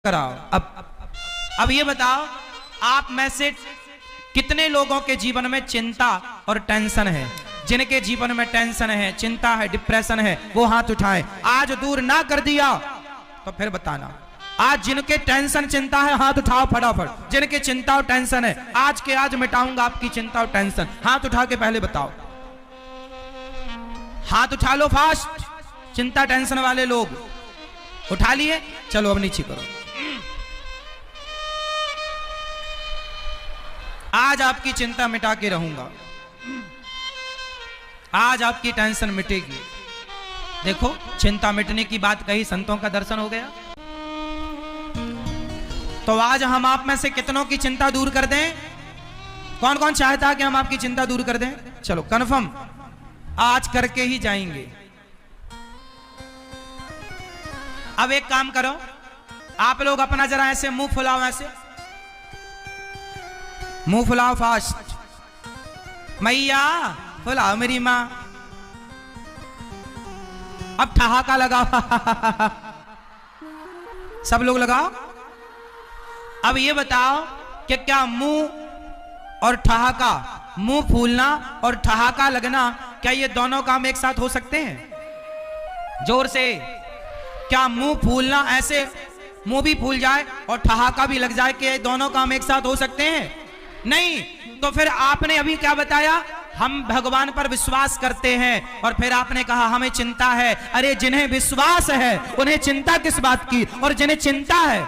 कराओ। अब ये बताओ, आप में से कितने लोगों के जीवन में चिंता और टेंशन है? जिनके जीवन में टेंशन है, चिंता है, डिप्रेशन है, वो हाथ उठाएं। आज दूर ना कर दिया तो फिर बताना। आज जिनके टेंशन चिंता है हाथ उठाओ फटाफट। जिनके चिंता और टेंशन है, आज के आज मिटाऊंगा आपकी चिंता और टेंशन। हाथ उठा के पहले बताओ, हाथ उठा लो फास्ट। चिंता टेंशन वाले लोग उठा लिए, चलो अब नीचे करो। आज आपकी चिंता मिटा के रहूंगा, आज आपकी टेंशन मिटेगी। देखो, चिंता मिटने की बात कही, संतों का दर्शन हो गया। तो आज हम आप में से कितनों की चिंता दूर कर दें? कौन कौन चाहता है कि हम आपकी चिंता दूर कर दें? चलो कंफर्म, आज करके ही जाएंगे। अब एक काम करो, आप लोग अपना जरा ऐसे मुंह फुलाओ, ऐसे मुंह फुलाओ फास्ट। मैया फुलाओ मेरी मां। अब ठहाका लगाओ सब लोग लगाओ। अब ये बताओ कि क्या मुंह और ठहाका, मुंह फूलना और ठहाका लगना, क्या ये दोनों काम एक साथ हो सकते हैं? जोर से, क्या मुंह फूलना, ऐसे मुंह भी फूल जाए और ठहाका भी लग जाए, कि ये दोनों काम एक साथ हो सकते हैं? नहीं। तो फिर आपने अभी क्या बताया? हम भगवान पर विश्वास करते हैं, और फिर आपने कहा हमें चिंता है। अरे जिन्हें विश्वास है उन्हें चिंता किस बात की, और जिन्हें चिंता है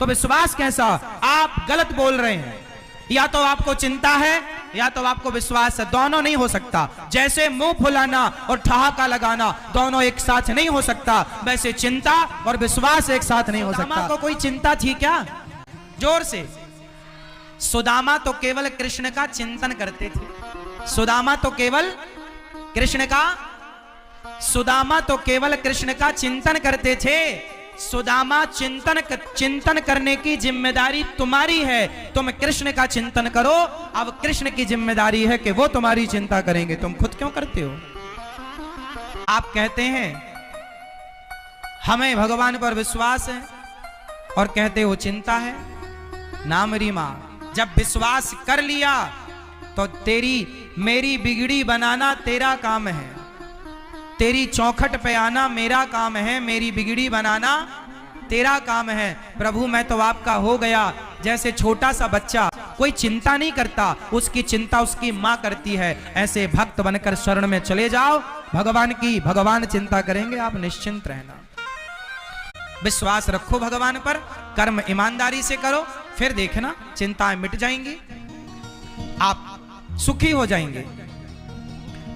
तो विश्वास कैसा? आप गलत बोल रहे हैं। या तो आपको चिंता है या तो आपको विश्वास है, दोनों नहीं हो सकता। जैसे मुंह फुलाना और ठहाका लगाना दोनों एक साथ नहीं हो सकता, वैसे चिंता और विश्वास एक साथ नहीं हो सकता। को कोई चिंता थी क्या? जोर से। सुदामा तो केवल कृष्ण का चिंतन करते थे। सुदामा तो केवल कृष्ण का चिंतन करते थे। सुदामा, चिंतन करने की जिम्मेदारी तुम्हारी है। तुम कृष्ण का चिंतन करो। अब कृष्ण की जिम्मेदारी है कि वो तुम्हारी चिंता करेंगे। तुम खुद क्यों करते हो? आप कहते हैं हमें भगवान पर विश्वास है और कहते हो चिंता है। ना मेरी मां, जब विश्वास कर लिया तो तेरी मेरी बिगड़ी बनाना तेरा काम है, तेरी चौखट पे आना मेरा काम है, मेरी बिगड़ी बनाना तेरा काम है। प्रभु मैं तो आपका हो गया। जैसे छोटा सा बच्चा कोई चिंता नहीं करता, उसकी चिंता उसकी मां करती है, ऐसे भक्त बनकर शरण में चले जाओ भगवान की। भगवान चिंता करेंगे, आप निश्चिंत रहना। विश्वास रखो भगवान पर, कर्म ईमानदारी से करो, फिर देखना चिंताएं मिट जाएंगी, आप सुखी हो जाएंगे।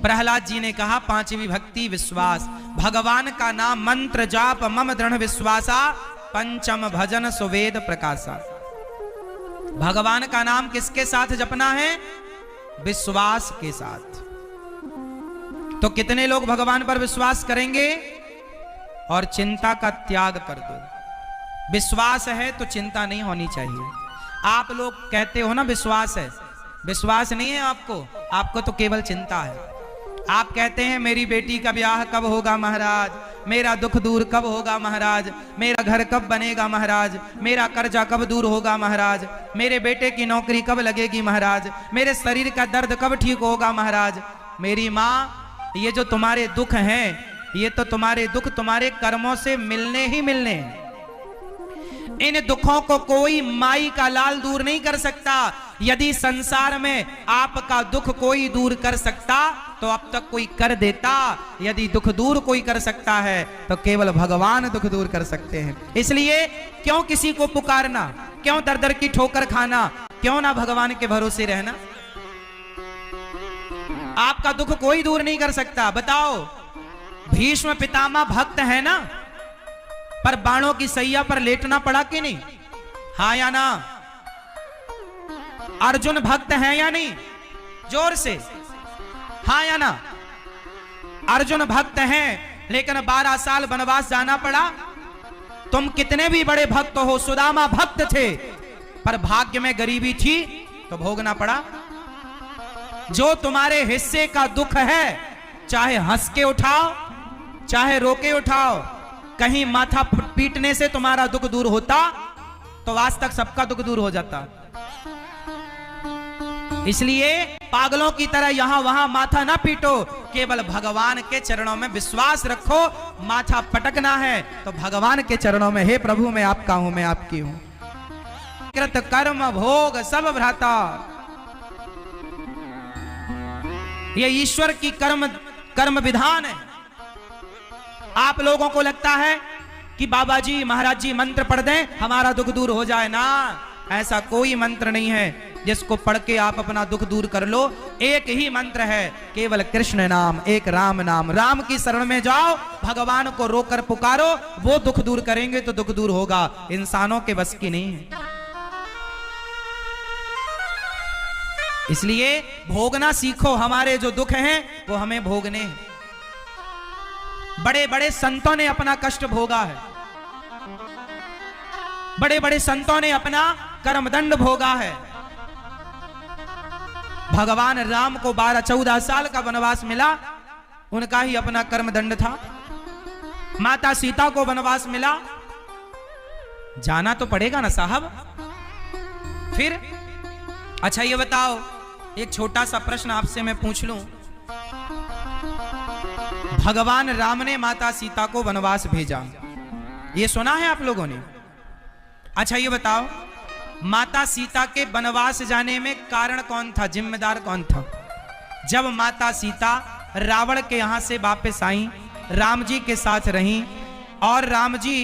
प्रहलाद जी ने कहा, पांचवी भक्ति विश्वास, भगवान का नाम मंत्र जाप मम दृढ़ विश्वासा, पंचम भजन सुवेद प्रकाशा। भगवान का नाम किसके साथ जपना है? विश्वास के साथ। तो कितने लोग भगवान पर विश्वास करेंगे? और चिंता का त्याग कर दो। विश्वास है तो चिंता नहीं होनी चाहिए। आप लोग कहते हो ना विश्वास है, विश्वास नहीं है आपको, आपको तो केवल चिंता है। आप कहते हैं मेरी बेटी का ब्याह कब होगा महाराज, मेरा दुख दूर कब होगा महाराज, मेरा घर कब बनेगा महाराज, मेरा कर्जा कब दूर होगा महाराज, मेरे बेटे की नौकरी कब लगेगी महाराज, मेरे शरीर का दर्द कब ठीक होगा महाराज। मेरी माँ, ये जो तुम्हारे दुख हैं, ये तो तुम्हारे दुख तुम्हारे कर्मों से मिलने ही मिलने हैं। इन दुखों को कोई माई का लाल दूर नहीं कर सकता। यदि संसार में आपका दुख कोई दूर कर सकता तो अब तक कोई कर देता। यदि दुख दूर कोई कर सकता है तो केवल भगवान दुख दूर कर सकते हैं। इसलिए क्यों किसी को पुकारना, क्यों दर दर की ठोकर खाना, क्यों ना भगवान के भरोसे रहना। आपका दुख कोई दूर नहीं कर सकता। बताओ, भीष्म पितामह भक्त है ना, पर बाणों की सैया पर लेटना पड़ा कि नहीं? हाँ या ना? अर्जुन भक्त है या नहीं? जोर से, हाँ या ना? अर्जुन भक्त हैं, लेकिन 12 साल वनवास जाना पड़ा। तुम कितने भी बड़े भक्त हो, सुदामा भक्त थे, पर भाग्य में गरीबी थी तो भोगना पड़ा। जो तुम्हारे हिस्से का दुख है, चाहे हंस के उठाओ चाहे रो के उठाओ, कहीं माथा पीटने से तुम्हारा दुख दूर होता तो आज तक सबका दुख दूर हो जाता। इसलिए पागलों की तरह यहां वहां माथा ना पीटो, केवल भगवान के चरणों में विश्वास रखो। माथा पटकना है तो भगवान के चरणों में, हे प्रभु मैं आपका हूं, मैं आपकी हूं। कृत कर्म भोग सब भ्राता, ये ईश्वर की कर्म विधान है। आप लोगों को लगता है कि बाबा जी महाराज जी मंत्र पढ़ दें हमारा दुख दूर हो जाए ना, ऐसा कोई मंत्र नहीं है जिसको पढ़ के आप अपना दुख दूर कर लो। एक ही मंत्र है, केवल कृष्ण नाम, एक राम नाम। राम की शरण में जाओ, भगवान को रोकर पुकारो, वो दुख दूर करेंगे तो दुख दूर होगा। इंसानों के बस की नहीं है। इसलिए भोगना सीखो। हमारे जो दुख हैं वो हमें भोगने हैं। बड़े बड़े संतों ने अपना कष्ट भोगा है, बड़े बड़े संतों ने अपना कर्मदंड भोगा है। भगवान राम को 12-14 साल का वनवास मिला, उनका ही अपना कर्मदंड था। माता सीता को वनवास मिला, जाना तो पड़ेगा ना साहब। फिर अच्छा ये बताओ, एक छोटा सा प्रश्न आपसे मैं पूछ लूं। भगवान राम ने माता सीता को वनवास भेजा, ये सुना है आप लोगों ने? अच्छा ये बताओ, माता सीता के वनवास जाने में कारण कौन था, जिम्मेदार कौन था? जब माता सीता रावण के यहां से वापस आई, राम जी के साथ रहीं और राम जी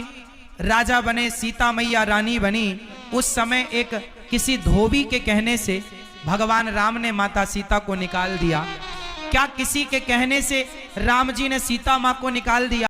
राजा बने, सीता मैया रानी बनी, उस समय एक किसी धोबी के कहने से भगवान राम ने माता सीता को निकाल दिया। क्या किसी के कहने से राम जी ने सीता मां को निकाल दिया?